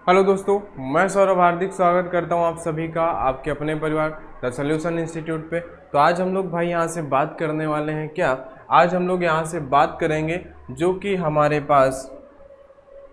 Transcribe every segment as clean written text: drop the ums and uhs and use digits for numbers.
Hello दोस्तों, मैं सौरभ हार्दिक स्वागत करता हूं आप सभी का आपके अपने परिवार द सॉल्यूशन इंस्टीट्यूट पे। तो आज हम लोग भाई यहाँ से बात करने वाले हैं क्या। आज हम लोग यहाँ से बात करेंगे जो कि हमारे पास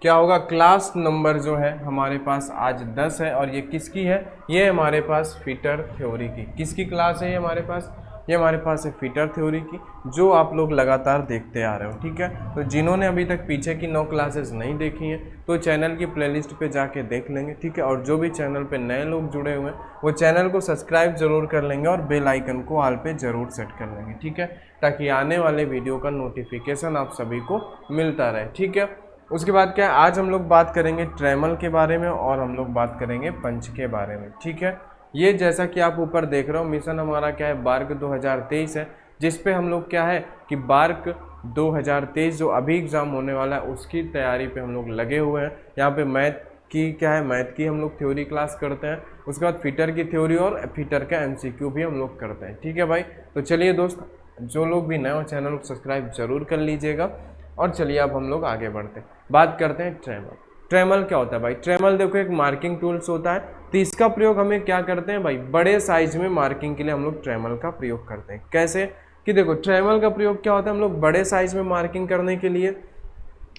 क्या होगा, क्लास नंबर जो है हमारे पास आज 10 है। और ये किसकी है? ये हमारे पास फीटर थ्योरी की। किसकी क्लास है ये हमारे पास? ये हमारे पास है फीटर थ्योरी की, जो आप लोग लगातार देखते आ रहे हो। ठीक है, तो जिन्होंने अभी तक पीछे की 9 क्लासेस नहीं देखी हैं तो चैनल की प्लेलिस्ट पे जाके देख लेंगे। ठीक है, और जो भी चैनल पे नए लोग जुड़े हुए हैं वो चैनल को सब्सक्राइब जरूर कर लेंगे और बेल आइकन को ऑल पे जरूर सेट कर लेंगे। ठीक है, ताकि आने वाले वीडियो का नोटिफिकेशन आप सभी को मिलता रहे। ठीक है, उसके बाद क्या है, आज हम लोग बात करेंगे ट्रेमल के बारे में और हम लोग बात करेंगे पंच के बारे में। ठीक है, ये जैसा कि आप ऊपर देख रहे हो, मिशन हमारा क्या है, बार्क 2023 है, जिस पे हम लोग क्या है कि बार्क 2023 जो अभी एग्ज़ाम होने वाला है उसकी तैयारी पे हम लोग लगे हुए हैं। यहाँ पे मैथ की क्या है, मैथ की हम लोग थ्योरी क्लास करते हैं, उसके बाद फिटर की थ्योरी और फिटर का एमसीक्यू भी हम लोग करते हैं। ठीक है भाई, तो चलिए दोस्त, जो लोग भी नए हो चैनल को सब्सक्राइब जरूर कर लीजिएगा। और चलिए अब हम लोग आगे बढ़ते हैं, बात करते हैं ट्रेमल। ट्रेमल क्या होता है भाई? ट्रेमल देखो एक मार्किंग टूल्स होता है, तो इसका प्रयोग हमें क्या करते हैं भाई, बड़े साइज में मार्किंग के लिए हम लोग ट्रेमल का प्रयोग करते हैं। कैसे कि देखो, ट्रेमल का प्रयोग क्या होता है, हम लोग बड़े साइज में मार्किंग करने के लिए,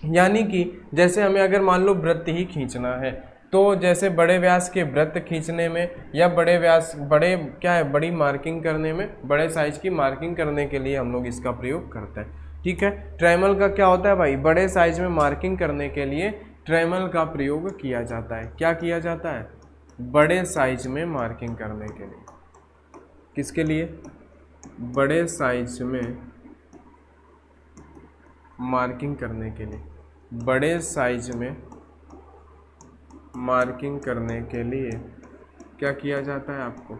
यानी कि जैसे हमें अगर मान लो वृत्त ही खींचना है, तो जैसे बड़े व्यास के वृत्त खींचने में या बड़े व्यास बड़े क्या है बड़ी मार्किंग करने में, बड़े साइज की मार्किंग करने के लिए हम लोग इसका प्रयोग करते हैं। ठीक है, ट्रेमल का क्या होता है भाई, बड़े साइज में मार्किंग करने के लिए ट्रेमल का प्रयोग किया जाता है। क्या किया जाता है? बड़े साइज में मार्किंग करने के लिए। किसके लिए? बड़े साइज में मार्किंग करने के लिए। बड़े साइज में मार्किंग करने के लिए क्या किया जाता है? आपको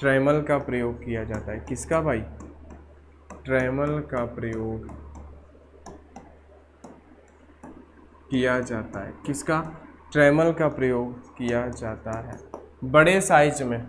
ट्रेमल का प्रयोग किया जाता है। किसका भाई? ट्रेमल का प्रयोग किया जाता है। किसका? ट्रेमल का प्रयोग किया जाता है बड़े साइज में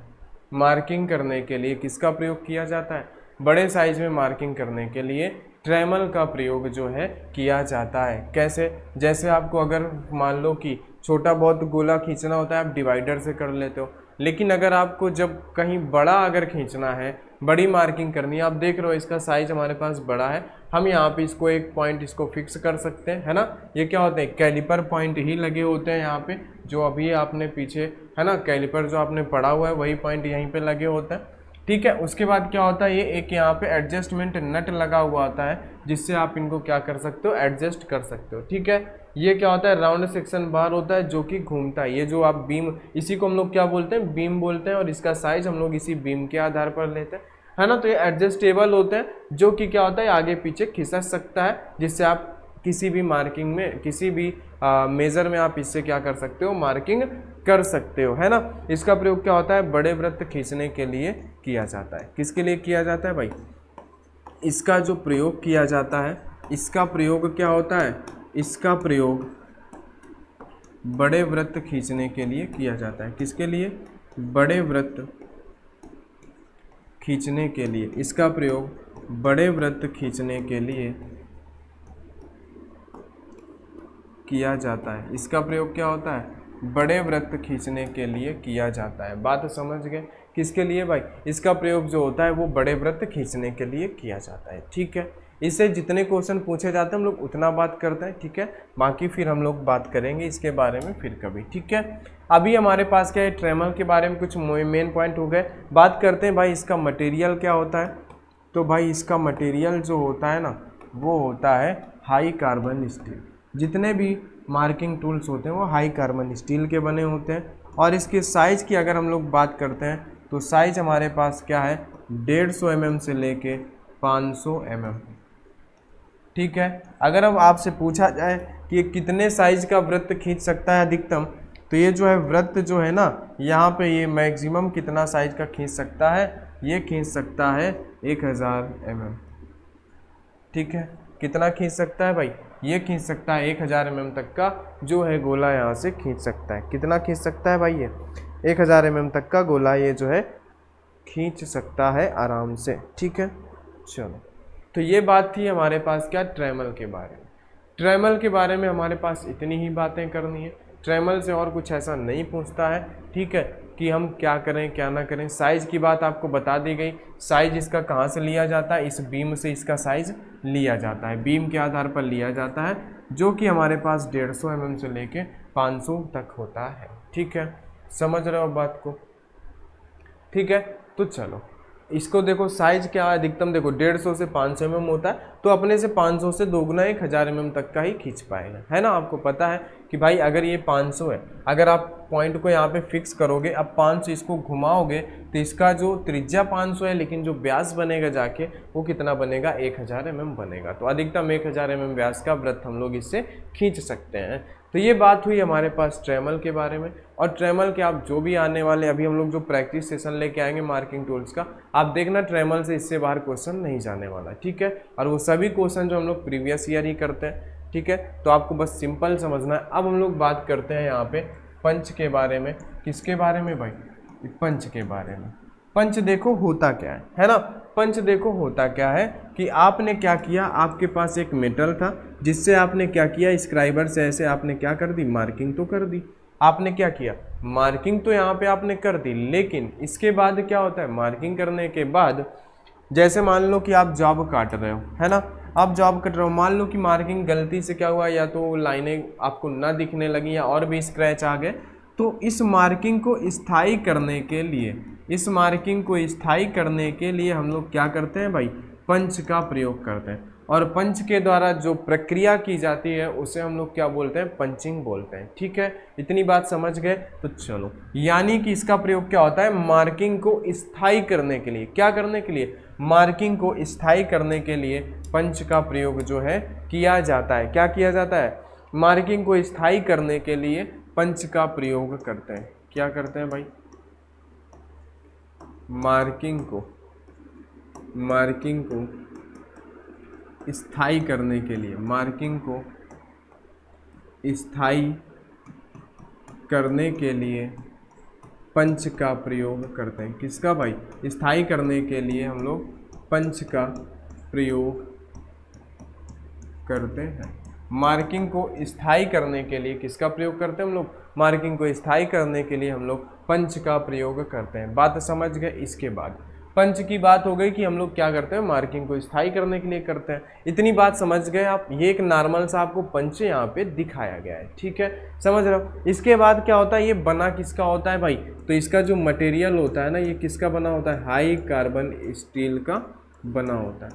मार्किंग करने के लिए। किसका प्रयोग किया जाता है? बड़े साइज में मार्किंग करने के लिए ट्रेमल का प्रयोग जो है किया जाता है। कैसे? जैसे आपको अगर मान लो कि छोटा बहुत गोला खींचना होता है, आप डिवाइडर से कर लेते हो, लेकिन अगर आपको जब कहीं बड़ा अगर खींचना है, बड़ी मार्किंग करनी है, आप देख रहे हो इसका साइज हमारे पास बड़ा है, हम यहाँ पे इसको एक पॉइंट इसको फिक्स कर सकते हैं, है ना। ये क्या होते हैं? कैलिपर पॉइंट ही लगे होते हैं यहाँ पे, जो अभी आपने पीछे है ना कैलिपर जो आपने पढ़ा हुआ है वही पॉइंट यहीं पे लगे होते हैं। ठीक है, उसके बाद क्या होता है, ये एक यहाँ पे एडजस्टमेंट नट लगा हुआ होता है, जिससे आप इनको क्या कर सकते हो, एडजस्ट कर सकते हो। ठीक है, ये क्या होता है, राउंड सेक्शन बार होता है जो कि घूमता है। ये जो आप बीम, इसी को हम लोग क्या बोलते हैं, बीम बोलते हैं, और इसका साइज हम लोग इसी बीम के आधार पर लेते हैं, है ना। तो ये एडजस्टेबल होते हैं, जो कि क्या होता है, आगे पीछे खिसक सकता है, जिससे आप किसी भी मार्किंग में, किसी भी मेजर में आप इससे क्या कर सकते हो, मार्किंग कर सकते हो, है ना। इसका प्रयोग क्या होता है, बड़े वृत्त खींचने के लिए किया जाता है। किसके लिए किया जाता है भाई? इसका जो प्रयोग किया जाता है, इसका प्रयोग क्या होता है, इसका प्रयोग बड़े वृत्त खींचने के लिए किया जाता है। किसके लिए? बड़े वृत्त खींचने के लिए। इसका प्रयोग बड़े वृत्त खींचने के लिए किया जाता है। इसका प्रयोग क्या होता है? बड़े वृत्त खींचने के लिए किया जाता है। बात समझ गए? किसके लिए भाई? इसका प्रयोग जो होता है वो बड़े वृत्त खींचने के लिए किया जाता है। ठीक है, इससे जितने क्वेश्चन पूछे जाते हैं हम लोग उतना बात करते हैं। ठीक है, बाकी फिर हम लोग बात करेंगे इसके बारे में फिर कभी। ठीक है, अभी हमारे पास क्या है, ट्रेमल के बारे में कुछ मेन पॉइंट हो गए। बात करते हैं भाई इसका मटेरियल क्या होता है। तो भाई इसका मटेरियल जो होता है ना, वो होता है हाई कार्बन स्टील। जितने भी मार्किंग टूल्स होते हैं वो हाई कार्बन स्टील के बने होते हैं। और इसके साइज़ की अगर हम लोग बात करते हैं तो साइज़ हमारे पास क्या है, 150 mm से लेके 500 mm। ठीक है, अगर अब आपसे पूछा जाए कि ये कितने साइज का वृत्त खींच सकता है अधिकतम, तो ये जो है वृत्त जो है ना, यहाँ पे ये मैक्सिमम कितना साइज का खींच सकता है, ये खींच सकता है 1000 mm। ठीक है, कितना खींच सकता है भाई? ये खींच सकता है 1000 mm तक का जो है गोला यहाँ से खींच सकता है। कितना खींच सकता है भाई? ये 1000 mm तक का गोला ये जो है खींच सकता है आराम से। ठीक है, चलो, तो ये बात थी हमारे पास क्या, ट्रेमल के बारे में। ट्रेमल के बारे में हमारे पास इतनी ही बातें करनी है, ट्रेमल से और कुछ ऐसा नहीं पूछता है, ठीक है, कि हम क्या करें क्या ना करें। साइज़ की बात आपको बता दी गई, साइज़ इसका कहाँ से लिया जाता है, इस बीम से इसका साइज़ लिया जाता है, बीम के आधार पर लिया जाता है, जो कि हमारे पास 150 mm से लेके 500 तक होता है, ठीक है, समझ रहे हो बात को, ठीक है। तो चलो इसको देखो, साइज क्या है अधिकतम, देखो 150 से 500 mm होता है, तो अपने से 500 से दोगुना 1000 mm तक का ही खींच पाएगा, है ना। आपको पता है कि भाई अगर ये 500 है, अगर आप पॉइंट को यहाँ पे फिक्स करोगे, अब 500 इसको घुमाओगे तो इसका जो त्रिज्या 500 है, लेकिन जो व्यास बनेगा जाके वो कितना बनेगा, 1000 mm बनेगा। तो अधिकतम 1000 mm व्यास का वृत्त हम लोग इससे खींच सकते हैं। तो ये बात हुई हमारे पास ट्रेमल के बारे में। और ट्रेमल के आप जो भी आने वाले, अभी हम लोग जो प्रैक्टिस सेशन लेके आएंगे मार्किंग टूल्स का, आप देखना ट्रेमल से इससे बाहर क्वेश्चन नहीं जाने वाला, ठीक है। और वो सभी क्वेश्चन जो हम लोग प्रीवियस ईयर ही करते हैं, ठीक है। तो आपको बस सिंपल समझना है। अब हम लोग बात करते हैं यहाँ पे पंच के बारे में। किसके बारे में भाई, पंच के बारे में। पंच देखो होता क्या है ना। पंच देखो होता क्या है कि आपने क्या किया, आपके पास एक मेटल था जिससे आपने क्या किया, स्क्राइबर से ऐसे आपने क्या कर दी, मार्किंग तो कर दी। आपने क्या किया, मार्किंग तो यहाँ पे आपने कर दी, लेकिन इसके बाद क्या होता है, मार्किंग करने के बाद जैसे मान लो कि आप जॉब काट रहे हो, है ना, आप जॉब कट रहे हो, मान लो कि मार्किंग गलती से क्या हुआ, या तो लाइनें आपको ना दिखने लगी या और भी स्क्रैच आ गए, तो इस मार्किंग को स्थायी करने के लिए, इस मार्किंग को स्थायी करने के लिए हम लोग क्या करते हैं भाई, पंच का प्रयोग करते हैं। और पंच के द्वारा जो प्रक्रिया की जाती है उसे हम लोग क्या बोलते हैं, पंचिंग बोलते हैं, ठीक है। इतनी बात समझ गए। तो चलो, यानी कि इसका प्रयोग क्या होता है, मार्किंग को स्थायी करने के लिए, क्या करने के लिए, मार्किंग को स्थायी करने के लिए पंच का प्रयोग जो है किया जाता है। क्या किया जाता है, मार्किंग को स्थायी करने के लिए पंच का प्रयोग करते हैं। क्या करते हैं भाई, मार्किंग को स्थायी करने के लिए, मार्किंग को स्थायी करने के लिए पंच का प्रयोग करते हैं। किसका भाई, स्थायी करने के लिए हम लोग पंच का प्रयोग करते हैं। मार्किंग को स्थायी करने के लिए किसका प्रयोग करते हैं हम लोग, मार्किंग को स्थायी करने के लिए हम लोग पंच का प्रयोग करते हैं। बात समझ गए। इसके बाद पंच की बात हो गई कि हम लोग क्या करते हैं, मार्किंग को स्थायी करने के लिए करते हैं। इतनी बात समझ गए आप। ये एक नॉर्मल सा आपको पंच यहाँ पे दिखाया गया है, ठीक है, समझ रहे हो। इसके बाद क्या होता है, ये बना किसका होता है भाई, तो इसका जो मटेरियल होता है ना, ये किसका बना होता है, हाई कार्बन स्टील का बना होता है।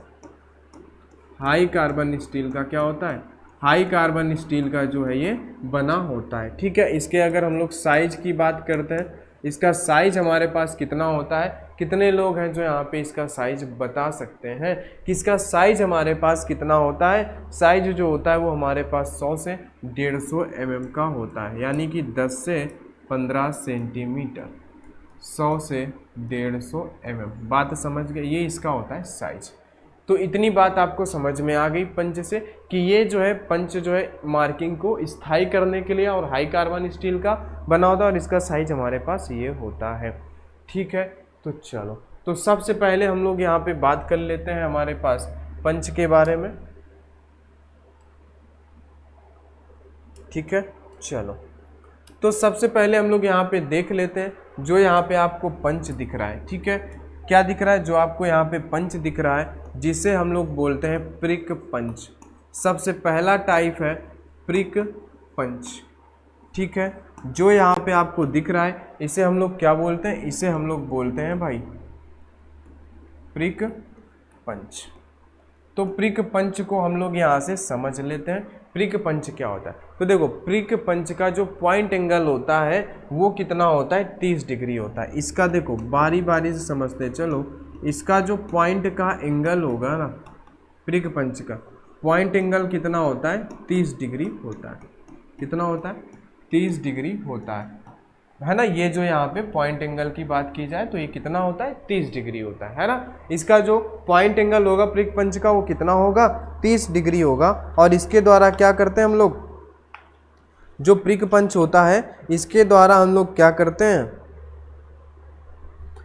हाई कार्बन स्टील का क्या होता है, हाई कार्बन स्टील का जो है ये बना होता है, ठीक है। इसके अगर हम लोग साइज की बात करते हैं, इसका साइज हमारे पास कितना होता है, कितने लोग हैं जो यहाँ पे इसका साइज बता सकते हैं कि इसका साइज हमारे पास कितना होता है। साइज जो होता है वो हमारे पास 100 से 150 mm का होता है, यानी कि 10 से 15 सेंटीमीटर, 100 से 150 mm। बात समझ गए, ये इसका होता है साइज। तो इतनी बात आपको समझ में आ गई पंच से कि ये जो है पंच जो है मार्किंग को स्थायी करने के लिए और हाई कार्बन स्टील का बना होता है, और इसका साइज हमारे पास ये होता है, ठीक है। तो चलो, तो सबसे पहले हम लोग यहाँ पे बात कर लेते हैं हमारे पास पंच के बारे में, ठीक है। चलो, तो सबसे पहले हम लोग यहाँ पे देख लेते हैं जो यहाँ पे आपको पंच दिख रहा है, ठीक है। क्या दिख रहा है, जो आपको यहाँ पे पंच दिख रहा है जिसे हम लोग बोलते हैं प्रिक पंच। सबसे पहला टाइप है प्रिक पंच, ठीक है। जो यहाँ पे आपको दिख रहा है इसे हम लोग क्या बोलते हैं, इसे हम लोग बोलते हैं भाई प्रिक पंच। तो प्रिक पंच को हम लोग यहाँ से समझ लेते हैं, प्रिक पंच क्या होता है। तो देखो, प्रिक पंच का जो पॉइंट एंगल होता है वो कितना होता है, 30 डिग्री होता है। इसका देखो बारी बारी से समझते चलो, इसका जो पॉइंट का एंगल होगा ना, प्रिक पंच का पॉइंट एंगल कितना होता है, 30 डिग्री होता है। कितना होता है, 30 डिग्री होता है ना। ये जो यहाँ पे पॉइंट एंगल की बात की जाए तो ये कितना होता है, 30 डिग्री होता है ना। इसका जो पॉइंट एंगल होगा प्रिक पंच का वो कितना होगा, 30 डिग्री होगा। और इसके द्वारा क्या करते हैं हम लोग, जो प्रिक पंच होता है इसके द्वारा हम लोग क्या करते हैं,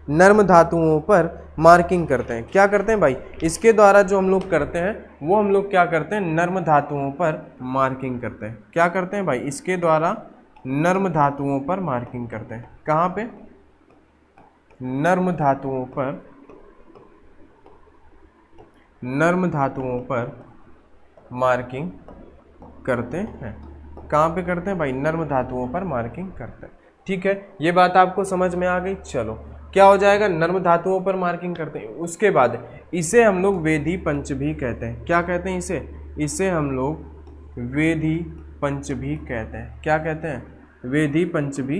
नर्म धातुओं पर मार्किंग करते हैं। क्या करते हैं भाई, इसके द्वारा जो हम लोग करते हैं वो हम लोग क्या करते हैं, नर्म धातुओं पर मार्किंग करते हैं। क्या करते हैं भाई, इसके द्वारा नर्म धातुओं पर मार्किंग करते हैं। कहाँ पे, नर्म धातुओं पर, नर्म धातुओं पर मार्किंग करते हैं। कहाँ पे करते हैं भाई, नर्म धातुओं पर मार्किंग करते हैं। ठीक है, ये बात आपको समझ में आ गई। चलो क्या हो जाएगा, नर्म धातुओं पर मार्किंग करते हैं। उसके बाद इसे हम लोग वेधी पंच भी कहते हैं। क्या कहते हैं इसे हम लोग वेधी पंच भी कहते हैं। क्या कहते हैं, वेधी पंच भी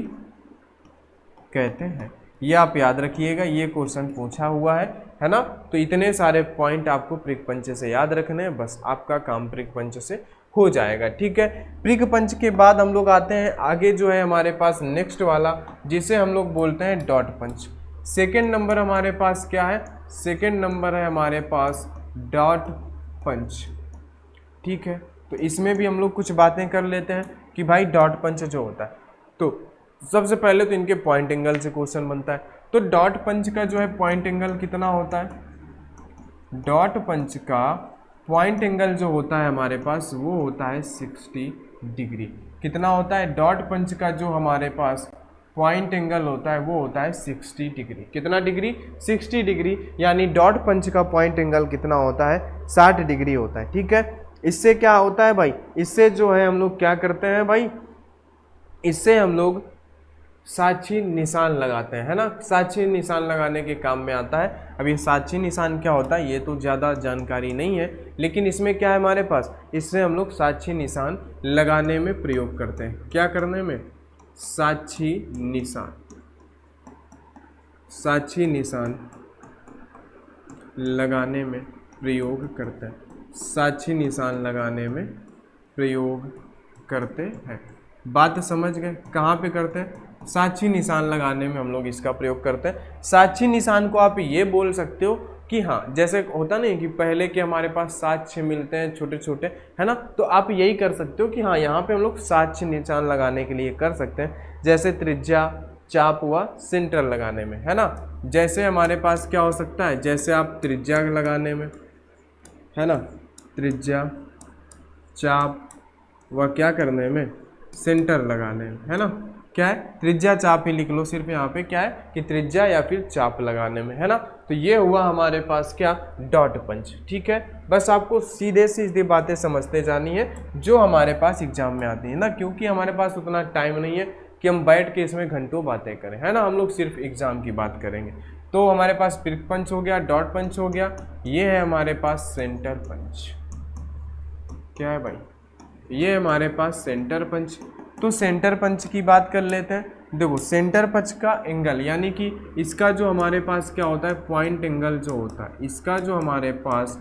कहते हैं। ये आप याद रखिएगा, ये क्वेश्चन पूछा हुआ है ना। तो इतने सारे पॉइंट आपको पृक पंच से याद रखने हैं, बस आपका काम पृक पंच से हो जाएगा। ठीक है, पृक पंच के बाद हम लोग आते हैं आगे, जो है हमारे पास नेक्स्ट वाला, जिसे हम लोग बोलते हैं डॉट पंच। सेकेंड नंबर हमारे पास क्या है, सेकेंड नंबर है हमारे पास डॉट पंच। ठीक है, तो इसमें भी हम लोग कुछ बातें कर लेते हैं कि भाई डॉट पंच जो होता है, तो सबसे पहले तो इनके पॉइंट एंगल से क्वेश्चन बनता है। तो डॉट पंच का जो है पॉइंट एंगल कितना होता है, डॉट पंच का पॉइंट एंगल जो होता है हमारे पास वो होता है 60 डिग्री। कितना होता है, डॉट पंच का जो हमारे पास पॉइंट एंगल होता है वो होता है 60 डिग्री। कितना डिग्री, 60 डिग्री, यानी डॉट पंच का पॉइंट एंगल कितना होता है, 60 डिग्री होता है। ठीक है, इससे क्या होता है भाई, इससे जो है हम लोग क्या करते हैं भाई, इससे हम लोग साक्षी निशान लगाते हैं, है ना। साक्षी निशान लगाने के काम में आता है। अब ये साक्षी निशान क्या होता है ये तो ज़्यादा जानकारी नहीं है, लेकिन इसमें क्या है हमारे पास, इससे हम लोग साक्षी निशान लगाने में प्रयोग करते हैं। क्या करने में, साक्षी निशान, साक्षी निशान लगाने में प्रयोग करते हैं, साक्षी निशान लगाने में प्रयोग करते हैं। बात समझ गए, कहाँ पे करते हैं, साक्षी निशान लगाने में हम लोग इसका प्रयोग करते हैं। साक्षी निशान को आप ये बोल सकते हो कि हाँ, जैसे होता नहीं कि पहले के हमारे पास साक्ष्य मिलते हैं छोटे छोटे, है ना, तो आप यही कर सकते हो कि हाँ यहाँ पे हम लोग साक्ष्य निशान लगाने के लिए कर सकते हैं। जैसे त्रिज्या चाप हुआ सेंटर लगाने में, है ना। जैसे हमारे पास क्या हो सकता है, जैसे आप त्रिज्या लगाने में, है ना, त्रिज्या चाप व क्या करने में, सेंटर लगाने में, है ना। क्या है, त्रिज्या चाप ही लिख लो, सिर्फ यहाँ पे क्या है कि त्रिज्या या फिर चाप लगाने में, है ना। तो ये हुआ हमारे पास क्या, डॉट पंच। ठीक है, बस आपको सीधे सीधे बातें समझते जानी है जो हमारे पास एग्जाम में आती है ना, क्योंकि हमारे पास उतना टाइम नहीं है कि हम बैठ के इसमें घंटों बातें करें, है ना। हम लोग सिर्फ एग्जाम की बात करेंगे। तो हमारे पास पृक पंच हो गया, डॉट पंच हो गया, ये है हमारे पास सेंटर पंच। क्या है भाई, ये हमारे पास सेंटर पंच। तो सेंटर पंच की बात कर लेते हैं। देखो सेंटर पंच का एंगल, यानी कि इसका जो हमारे पास क्या होता है, पॉइंट एंगल जो होता है, इसका जो हमारे पास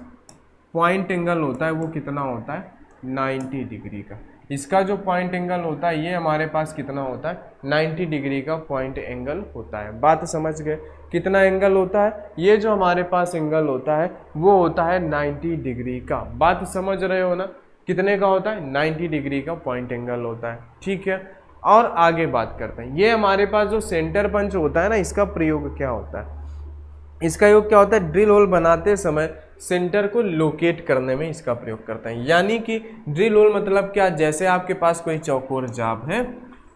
पॉइंट एंगल होता है वो कितना होता है, 90 डिग्री का। इसका जो पॉइंट एंगल होता है ये हमारे पास कितना होता है, 90 डिग्री का पॉइंट एंगल होता है। बात समझ गए, कितना एंगल होता है, ये जो हमारे पास एंगल होता है वो होता है 90 डिग्री का। बात समझ रहे हो ना, कितने का होता है, 90 डिग्री का पॉइंट एंगल होता है। ठीक है, और आगे बात करते हैं, ये हमारे पास जो सेंटर पंच होता है ना, इसका प्रयोग क्या होता है, इसका योग क्या होता है, ड्रिल होल बनाते समय सेंटर को लोकेट करने में इसका प्रयोग करते हैं। यानी कि ड्रिल होल मतलब क्या, जैसे आपके पास कोई चौकोर जाब है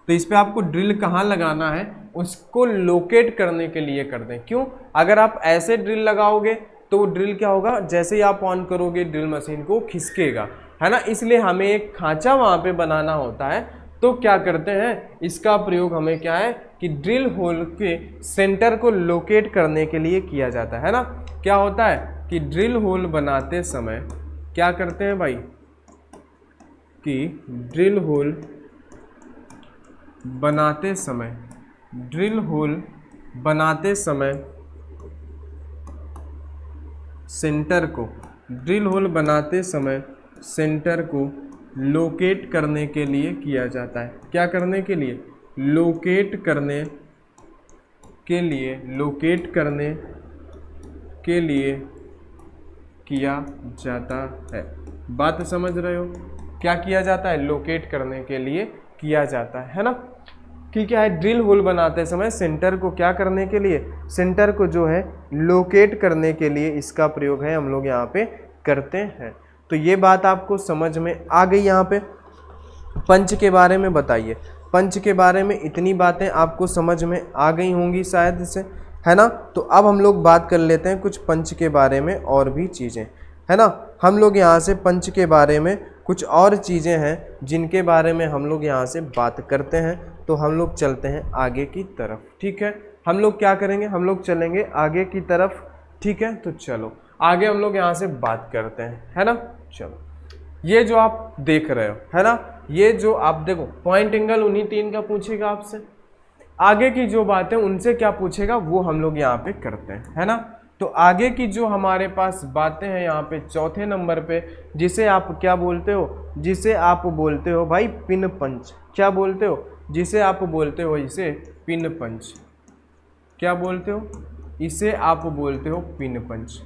तो इस पर आपको ड्रिल कहाँ लगाना है, उसको लोकेट करने के लिए करते हैं। क्यों, अगर आप ऐसे ड्रिल लगाओगे तो ड्रिल क्या होगा, जैसे ही आप ऑन करोगे ड्रिल मशीन को खिसकेगा, है ना। इसलिए हमें एक खांचा वहाँ पे बनाना होता है। तो क्या करते हैं, इसका प्रयोग हमें क्या है कि ड्रिल होल के सेंटर को लोकेट करने के लिए किया जाता है ना। क्या होता है कि ड्रिल होल बनाते समय क्या करते हैं भाई, कि ड्रिल होल बनाते समय, ड्रिल होल बनाते समय सेंटर को, ड्रिल होल बनाते समय सेंटर को लोकेट करने के लिए किया जाता है। क्या करने के लिए, लोकेट करने के लिए, लोकेट करने के लिए किया जाता है। बात समझ रहे हो, क्या किया जाता है, लोकेट करने के लिए किया जाता है ना। कि क्या है, ड्रिल होल बनाते समय सेंटर को क्या करने के लिए, सेंटर को जो है लोकेट करने के लिए इसका प्रयोग है हम लोग यहाँ पे करते हैं। तो ये बात आपको समझ में आ गई। यहाँ पे पंच के बारे में बताइए, पंच के बारे में इतनी बातें आपको समझ में आ गई होंगी शायद से, है ना। तो अब हम लोग बात कर लेते हैं कुछ पंच के बारे में और भी चीज़ें, है ना। हम लोग यहाँ से पंच के बारे में कुछ और चीज़ें हैं जिनके बारे में हम लोग यहाँ से बात करते हैं। तो हम लोग चलते हैं आगे की तरफ, ठीक है। हम लोग क्या करेंगे, हम लोग चलेंगे आगे की तरफ, ठीक है। तो चलो आगे हम लोग यहाँ से बात करते हैं, है ना। चलो ये जो आप देख रहे हो, है ना, ये जो आप देखो पॉइंट एंगल उन्हीं तीन का पूछेगा आपसे। आगे की जो बातें उनसे क्या पूछेगा वो हम लोग यहाँ पे करते हैं, है ना। तो आगे की जो हमारे पास बातें हैं यहाँ पे चौथे नंबर पे, जिसे आप क्या बोलते हो, जिसे आप बोलते हो भाई पिन पंच। क्या बोलते हो, जिसे आप बोलते हो इसे पिन पंच। क्या बोलते हो, इसे आप बोलते हो पिन पंच।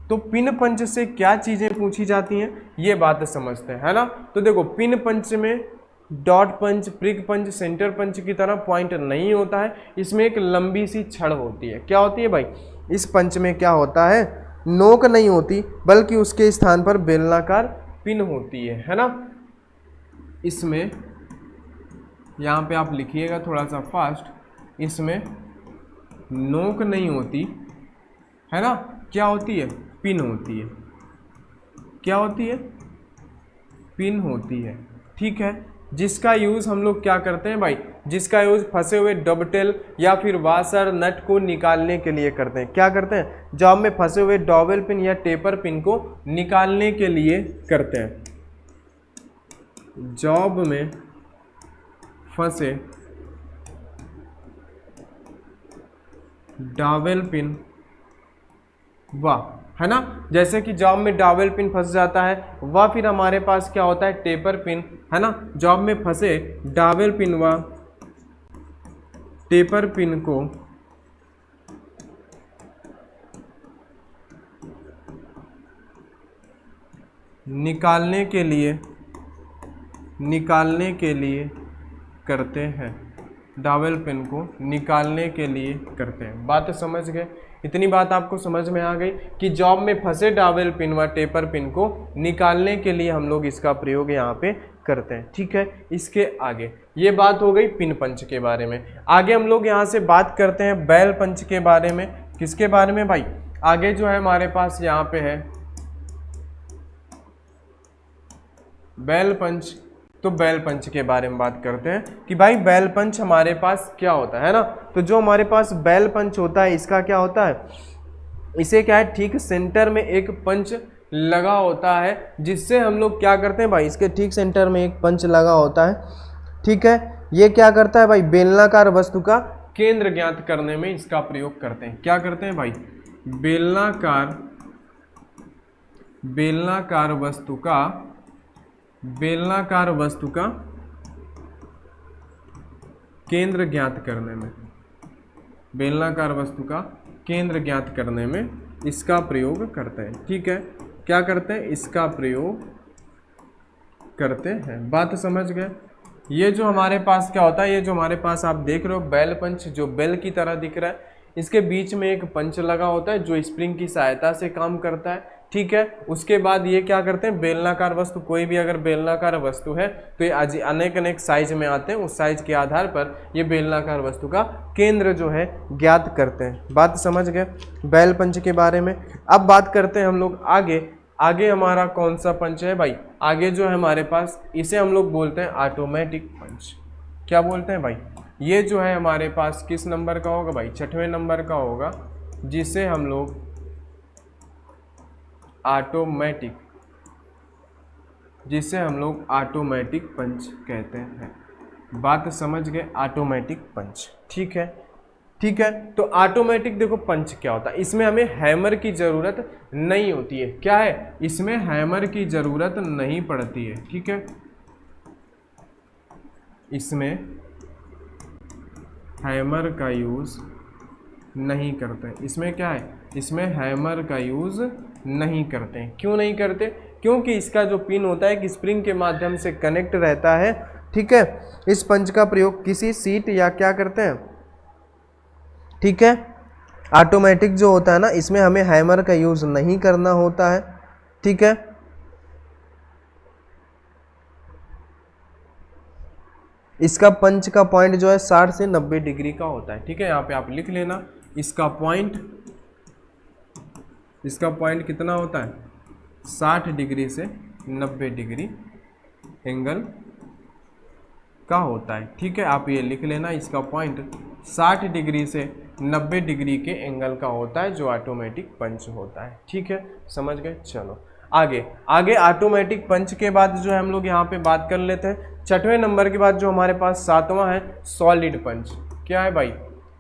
तो पिन पंच से क्या चीज़ें पूछी जाती हैं ये बात समझते हैं, है ना। तो देखो पिन पंच में डॉट पंच, प्रिक पंच, सेंटर पंच की तरह पॉइंट नहीं होता है, इसमें एक लंबी सी छड़ होती है। क्या होती है भाई, इस पंच में क्या होता है, नोक नहीं होती बल्कि उसके स्थान पर बेलनाकार पिन होती है ना। इसमें यहाँ पे आप लिखिएगा थोड़ा सा फास्ट, इसमें नोक नहीं होती है ना, क्या होती है, पिन होती है। क्या होती है, पिन होती है, ठीक है। जिसका यूज़ हम लोग क्या करते हैं भाई, जिसका यूज़ फंसे हुए डबटेल या फिर वाशर नट को निकालने के लिए करते हैं। क्या करते हैं, जॉब में फंसे हुए डॉवेल पिन या टेपर पिन को निकालने के लिए करते हैं। जॉब में फंसे डॉवेल पिन वाह, है ना। जैसे कि जॉब में डॉवेल पिन फंस जाता है, वह फिर हमारे पास क्या होता है, टेपर पिन, है ना। जॉब में फंसे डॉवेल पिन व टेपर पिन को निकालने के लिए करते हैं। डॉवेल पिन को निकालने के लिए करते हैं। बात समझ गए, इतनी बात आपको समझ में आ गई कि जॉब में फंसे डॉवेल पिन व टेपर पिन को निकालने के लिए हम लोग इसका प्रयोग यहाँ पे करते हैं, ठीक है। इसके आगे ये बात हो गई पिन पंच के बारे में। आगे हम लोग यहाँ से बात करते हैं बैल पंच के बारे में। किसके बारे में भाई, आगे जो है हमारे पास यहाँ पे है बैल पंच। तो बैल पंच के बारे में बात करते हैं कि भाई बैल पंच हमारे पास क्या होता है ना। तो जो हमारे पास बैल पंच होता है इसका क्या होता है, इसे क्या है, ठीक सेंटर में एक पंच लगा होता है, जिससे हम लोग क्या करते हैं भाई, इसके ठीक सेंटर में एक पंच लगा होता है, ठीक है। ये क्या करता है भाई, बेलनाकार वस्तु का केंद्र ज्ञात करने में इसका प्रयोग करते हैं। क्या करते हैं भाई, बेलनाकार वस्तु का केंद्र ज्ञात करने में, बेलनाकार वस्तु का केंद्र ज्ञात करने में इसका प्रयोग करते हैं, ठीक है। क्या करते हैं, इसका प्रयोग करते हैं। बात समझ गए। ये जो हमारे पास क्या होता है, ये जो हमारे पास आप देख रहे हो बैल पंच, जो बेल की तरह दिख रहा है, इसके बीच में एक पंच लगा होता है जो स्प्रिंग की सहायता से काम करता है, ठीक है। उसके बाद ये क्या करते हैं, बेलनाकार वस्तु, कोई भी अगर बेलनाकार वस्तु है तो ये अनेक साइज में आते हैं, उस साइज के आधार पर ये बेलनाकार वस्तु का केंद्र जो है ज्ञात करते हैं। बात समझ गए बैल पंच के बारे में। अब बात करते हैं हम लोग आगे हमारा कौन सा पंच है भाई, आगे जो है हमारे पास, इसे हम लोग बोलते हैं ऑटोमेटिक पंच। क्या बोलते हैं भाई, ये जो है हमारे पास किस नंबर का होगा भाई, 6वें नंबर का होगा, जिसे हम लोग ऑटोमेटिक पंच कहते हैं। बात समझ गए, ऑटोमेटिक पंच, ठीक है, ठीक है। तो ऑटोमेटिक देखो पंच क्या होता है, इसमें हमें हैमर की ज़रूरत नहीं होती है। क्या है, इसमें हैमर की ज़रूरत नहीं पड़ती है, ठीक है। इसमें हैमर का यूज़ नहीं करते। इसमें क्या है, इसमें हैमर का यूज़ नहीं करते हैं। क्यों नहीं करते, क्योंकि इसका जो पिन होता है कि स्प्रिंग के माध्यम से कनेक्ट रहता है, ठीक है। इस पंच का प्रयोग किसी सीट या क्या करते हैं, ठीक है, ऑटोमेटिक जो होता है ना, इसमें हमें हैमर का यूज नहीं करना होता है, ठीक है। इसका पंच का पॉइंट जो है 60 से 90 डिग्री का होता है, ठीक है। यहाँ पे आप लिख लेना इसका पॉइंट कितना होता है, 60 डिग्री से 90 डिग्री एंगल का होता है, ठीक है। आप ये लिख लेना इसका पॉइंट 60 डिग्री से 90 डिग्री के एंगल का होता है जो ऑटोमेटिक पंच होता है, ठीक है, समझ गए। चलो आगे ऑटोमेटिक पंच के बाद जो है हम लोग यहाँ पे बात कर लेते हैं 6वें नंबर के बाद जो हमारे पास 7वां है सॉलिड पंच। क्या है भाई,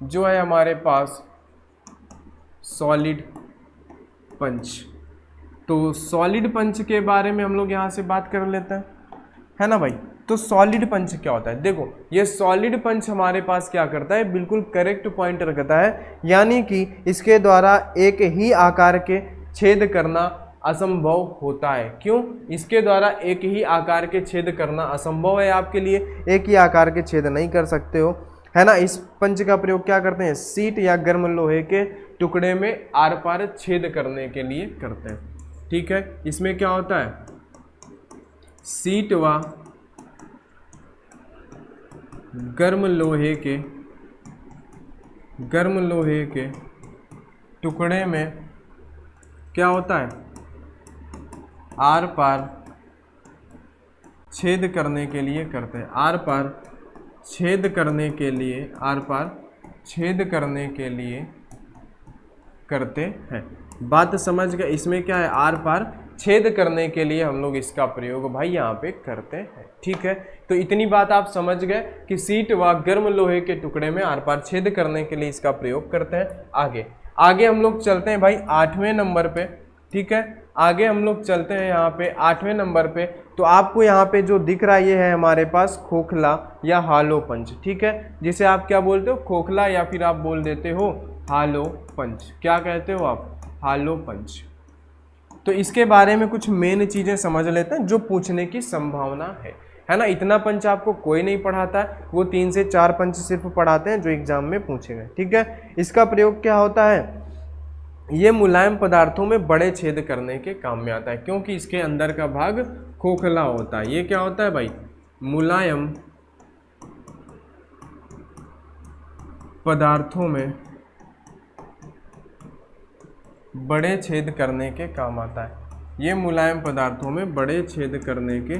जो है हमारे पास सॉलिड पंच। तो सॉलिड पंच के बारे में हम लोग यहाँ से बात कर लेते हैं, है ना भाई। तो सॉलिड पंच क्या होता है, देखो ये सॉलिड पंच हमारे पास क्या करता है, बिल्कुल करेक्ट पॉइंट रखता है, यानी कि इसके द्वारा एक ही आकार के छेद करना असंभव होता है। क्यों, इसके द्वारा एक ही आकार के छेद करना असंभव है आपके लिए, एक ही आकार के छेद नहीं कर सकते हो, है ना। इस पंच का प्रयोग क्या करते हैं, सीट या गर्म लोहे के टुकड़े में आर पार छेद करने के लिए करते हैं, ठीक है। इसमें क्या होता है, सीट व गर्म लोहे के टुकड़े में क्या होता है, आर पार छेद करने के लिए करते हैं, आर पार छेद करने के लिए करते हैं। बात समझ गए, इसमें क्या है, आर पार छेद करने के लिए हम लोग इसका प्रयोग भाई यहाँ पे करते हैं, ठीक है। तो इतनी बात आप समझ गए कि सीट व गर्म लोहे के टुकड़े में आर पार छेद करने के लिए इसका प्रयोग करते हैं। आगे हम लोग चलते हैं भाई 8वें नंबर पे, ठीक है। आगे हम लोग चलते हैं यहाँ पे 8वें नंबर पे। तो आपको यहाँ पे जो दिख रहा है ये है हमारे पास खोखला या हालो पंच, ठीक है, जिसे आप क्या बोलते हो, खोखला, या फिर आप बोल देते हो हालो पंच। क्या कहते हो आप, हालो पंच। तो इसके बारे में कुछ मेन चीज़ें समझ लेते हैं जो पूछने की संभावना है ना। इतना पंच आपको कोई नहीं पढ़ाता है, वो 3 से 4 पंच सिर्फ पढ़ाते हैं जो एग्जाम में पूछे गए, ठीक है। इसका प्रयोग क्या होता है, ये मुलायम पदार्थों में बड़े छेद करने के काम में आता है, क्योंकि इसके अंदर का भाग खोखला होता है। ये क्या होता है भाई, मुलायम पदार्थों में बड़े छेद करने के काम आता है। ये मुलायम पदार्थों में बड़े छेद करने के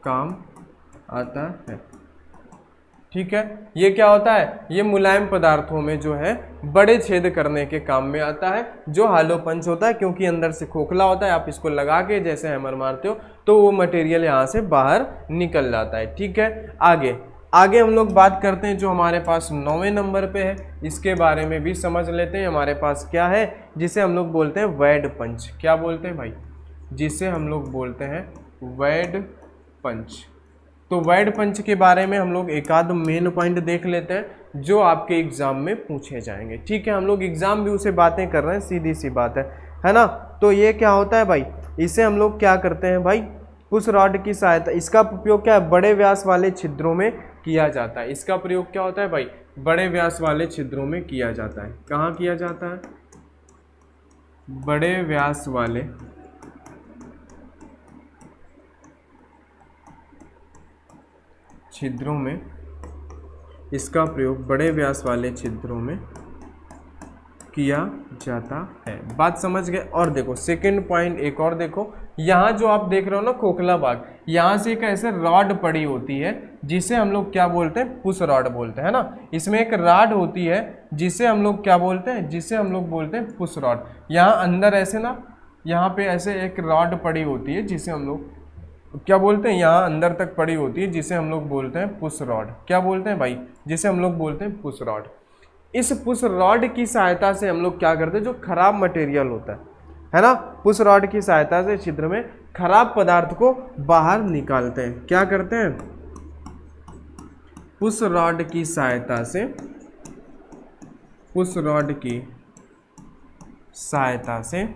काम आता है, ठीक है। ये क्या होता है, ये मुलायम पदार्थों में जो है बड़े छेद करने के काम में आता है, जो हालो पंच होता है, क्योंकि अंदर से खोखला होता है। आप इसको लगा के जैसे हैमर मारते हो तो वो मटेरियल यहाँ से बाहर निकल जाता है, ठीक है। आगे हम लोग बात करते हैं जो हमारे पास 9वें नंबर पे है, इसके बारे में भी समझ लेते हैं। हमारे पास क्या है, जिसे हम लोग बोलते हैं वैड पंच। क्या बोलते हैं भाई, जिसे हम लोग बोलते हैं वैड पंच। तो वैड पंच के बारे में हम लोग एक आध मेन पॉइंट देख लेते हैं जो आपके एग्जाम में पूछे जाएंगे, ठीक है। हम लोग एग्जाम भी उसे बातें कर रहे हैं, सीधी सी बात है ना। तो ये क्या होता है भाई, इसे हम लोग क्या करते हैं भाई, पुश रॉड की सहायता, इसका उपयोग क्या है, बड़े व्यास वाले छिद्रों में किया जाता है। इसका प्रयोग क्या होता है भाई, बड़े व्यास वाले छिद्रों में किया जाता है। कहाँ किया जाता है, बड़े व्यास वाले छिद्रों में, इसका प्रयोग बड़े व्यास वाले छिद्रों में किया जाता है। बात समझ गए। और देखो सेकंड पॉइंट एक और देखो, यहाँ जो आप देख रहे हो ना खोखला भाग, यहाँ से एक ऐसे रॉड पड़ी होती है जिसे हम लोग क्या बोलते हैं, पुश रॉड बोलते हैं ना। इसमें एक रॉड होती है जिसे हम लोग क्या बोलते हैं, जिसे हम लोग बोलते हैं पुश रॉड। यहाँ अंदर ऐसे ना, यहाँ पे ऐसे एक रॉड पड़ी होती है जिसे हम लोग क्या बोलते हैं, यहाँ अंदर तक पड़ी होती है जिसे हम लोग बोलते हैं पुश रॉड। क्या बोलते हैं भाई, जिसे हम लोग बोलते हैं पुश रॉड। इस पुश रॉड की सहायता से हम लोग क्या करते हैं, जो खराब मटेरियल होता है ना, पुश रॉड की सहायता से छिद्र में खराब पदार्थ को बाहर निकालते हैं। क्या करते हैं, पुश रॉड की सहायता से, पुश रॉड की सहायता से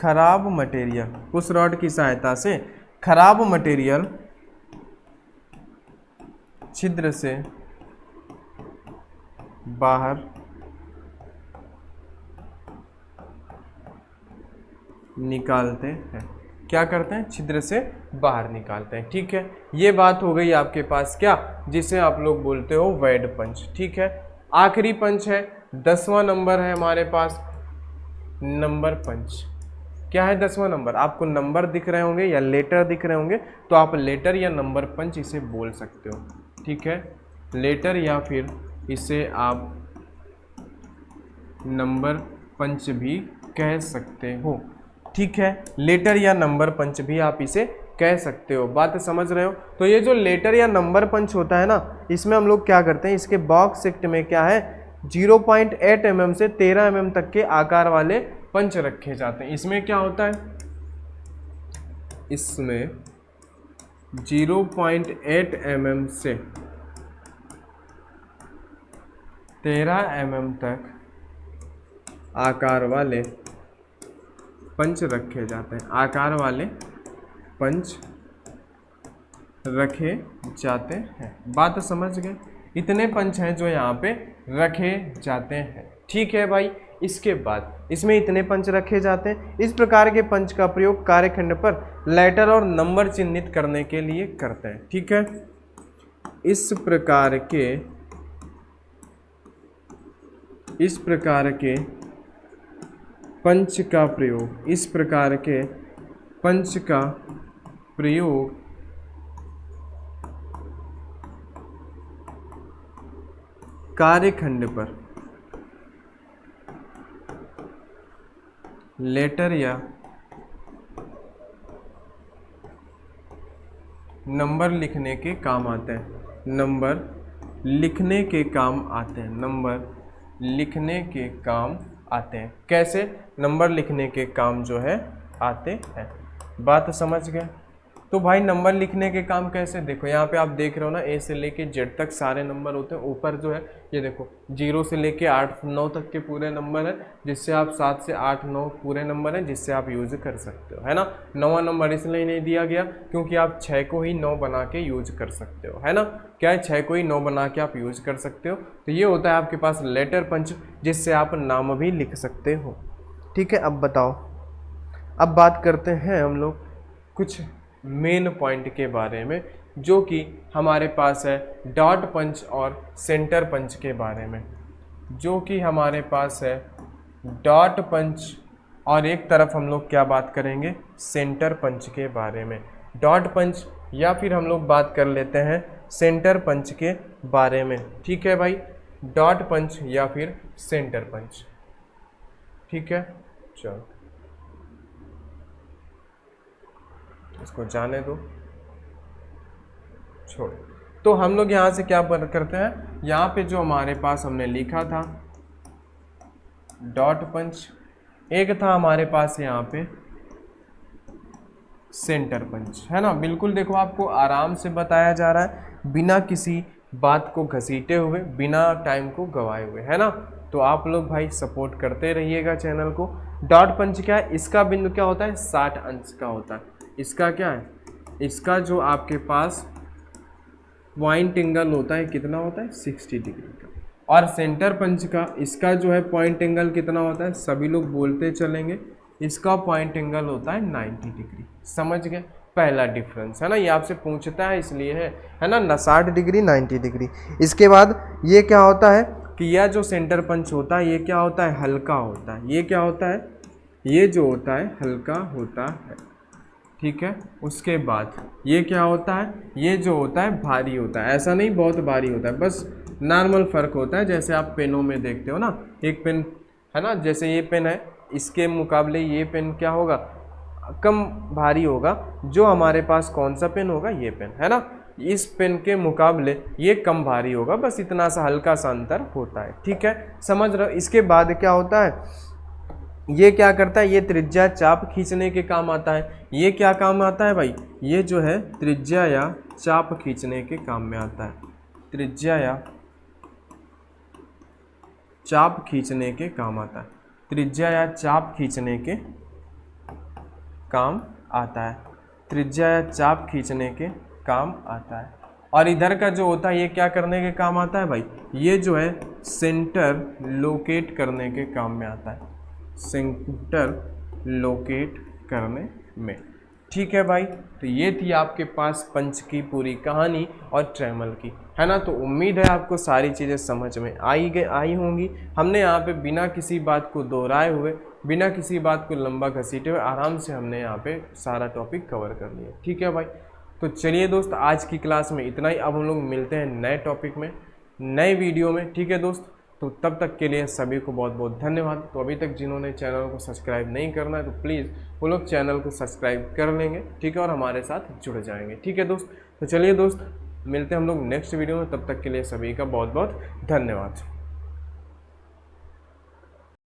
खराब मटेरियल, पुश रॉड की सहायता से खराब मटेरियल छिद्र से बाहर निकालते हैं। क्या करते हैं? छिद्र से बाहर निकालते हैं। ठीक है, ये बात हो गई आपके पास क्या, जिसे आप लोग बोलते हो वेड पंच। ठीक है, आखिरी पंच है, 10वां नंबर है हमारे पास, नंबर पंच। क्या है 10वां नंबर? आपको नंबर दिख रहे होंगे या लेटर दिख रहे होंगे, तो आप लेटर या नंबर पंच इसे बोल सकते हो। ठीक है, लेटर या फिर इसे आप नंबर पंच भी कह सकते हो। ठीक है, लेटर या नंबर पंच भी आप इसे कह सकते हो। बात समझ रहे हो? तो ये जो लेटर या नंबर पंच होता है ना, इसमें हम लोग क्या करते हैं, इसके बॉक्स सेक्ट में क्या है, 0.8 mm से 13 mm तक के आकार वाले पंच रखे जाते हैं। इसमें क्या होता है, इसमें 0.8 mm से 13 mm तक आकार वाले पंच रखे जाते हैं। आकार वाले पंच रखे जाते हैं। बात समझ गए? इतने पंच हैं जो यहाँ पे रखे जाते हैं। ठीक है भाई, इसके बाद इसमें इतने पंच रखे जाते हैं। इस प्रकार के पंच का प्रयोग कार्यखंड पर लेटर और नंबर चिन्हित करने के लिए करते हैं। ठीक है, इस प्रकार के पंच का प्रयोग, इस प्रकार के पंच का प्रयोग कार्यखंड पर लेटर या नंबर लिखने के काम आते हैं। नंबर लिखने के काम आते हैं। नंबर लिखने के काम आते हैं। कैसे नंबर लिखने के काम जो है आते हैं? बात समझ गए? तो भाई नंबर लिखने के काम कैसे, देखो यहाँ पे आप देख रहे हो ना, ए से लेके जेड तक सारे नंबर होते हैं। ऊपर जो है ये देखो 0 से लेके 8 9 तक के पूरे नंबर है, जिससे आप 7 से 8 9 पूरे नंबर हैं, जिससे आप यूज कर सकते हो, है ना। 9वां नंबर इसलिए नहीं दिया गया क्योंकि आप 6 को ही 9 बना के यूज कर सकते हो, है ना। क्या है, 6 को ही 9 बना के आप यूज कर सकते हो। तो ये होता है आपके पास लेटर पंच, जिससे आप नाम भी लिख सकते हो। ठीक है, अब बताओ, अब बात करते हैं हम लोग कुछ मेन पॉइंट के बारे में, जो कि हमारे पास है डॉट पंच और सेंटर पंच के बारे में। जो कि हमारे पास है डॉट पंच और एक तरफ हम लोग क्या बात करेंगे, सेंटर पंच के बारे में। डॉट पंच या फिर हम लोग बात कर लेते हैं सेंटर पंच के बारे में। ठीक है भाई, डॉट पंच या फिर सेंटर पंच। ठीक है, चलो इसको जाने दो, छोड़। तो हम लोग यहाँ से क्या करते हैं, यहाँ पे जो हमारे पास हमने लिखा था डॉट पंच, एक था हमारे पास यहाँ पे सेंटर पंच, है ना। बिल्कुल देखो, आपको आराम से बताया जा रहा है, बिना किसी बात को घसीटे हुए, बिना टाइम को गवाए हुए, है ना। तो आप लोग भाई सपोर्ट करते रहिएगा चैनल को। डॉट पंच क्या है, इसका बिंदु क्या होता है, 60 अंश का होता है। इसका क्या है, इसका जो आपके पास पॉइंट एंगल होता है कितना होता है, 60 डिग्री का। और सेंटर पंच का, इसका जो है पॉइंट एंगल कितना होता है, सभी लोग बोलते चलेंगे, इसका पॉइंट एंगल होता है 90 डिग्री। समझ गए, पहला डिफरेंस, है ना। ये आपसे पूछता है इसलिए है ना, 60 डिग्री 90 डिग्री। इसके बाद ये क्या होता है कि यह जो सेंटर पंच होता है ये क्या होता है, हल्का होता है। ये क्या होता है, ये जो होता है हल्का होता है। ठीक है, उसके बाद ये क्या होता है, ये जो होता है भारी होता है। ऐसा नहीं बहुत भारी होता है, बस नॉर्मल फ़र्क होता है। जैसे आप पेनों में देखते हो ना, एक पेन है ना, जैसे ये पेन है, इसके मुकाबले ये पेन क्या होगा, कम भारी होगा। जो हमारे पास कौन सा पेन होगा, ये पेन, है ना। इस पेन के मुकाबले ये कम भारी होगा, बस इतना सा हल्का सा अंतर होता है। ठीक है, समझ रहे हो। इसके बाद क्या होता है, ये क्या करता है, ये त्रिज्या चाप खींचने के काम आता है। ये क्या काम आता है भाई, ये जो है त्रिज्या या चाप खींचने के काम में आता है। त्रिज्या या चाप खींचने के काम आता है। त्रिज्या या चाप खींचने के काम आता है, त्रिज्या या चाप खींचने के काम आता है। और इधर का जो होता है ये क्या करने के काम आता है भाई, ये जो है सेंटर लोकेट करने के काम में आता है, सेंटर लोकेट करने में। ठीक है भाई, तो ये थी आपके पास पंच की पूरी कहानी और ट्रेमल की, है ना। तो उम्मीद है आपको सारी चीज़ें समझ में आई होंगी। हमने यहाँ पे बिना किसी बात को दोहराए हुए, बिना किसी बात को लंबा घसीटे हुए आराम से हमने यहाँ पे सारा टॉपिक कवर कर लिया। ठीक है भाई, तो चलिए दोस्त, आज की क्लास में इतना ही। अब हम लोग मिलते हैं नए टॉपिक में, नए वीडियो में। ठीक है दोस्त, तो तब तक के लिए सभी को बहुत बहुत धन्यवाद। तो अभी तक जिन्होंने चैनल को सब्सक्राइब नहीं करना है तो प्लीज़ वो लोग चैनल को सब्सक्राइब कर लेंगे, ठीक है, और हमारे साथ जुड़ जाएंगे। ठीक है दोस्त, तो चलिए दोस्त, मिलते हैं हम लोग नेक्स्ट वीडियो में। तब तक के लिए सभी का बहुत बहुत धन्यवाद।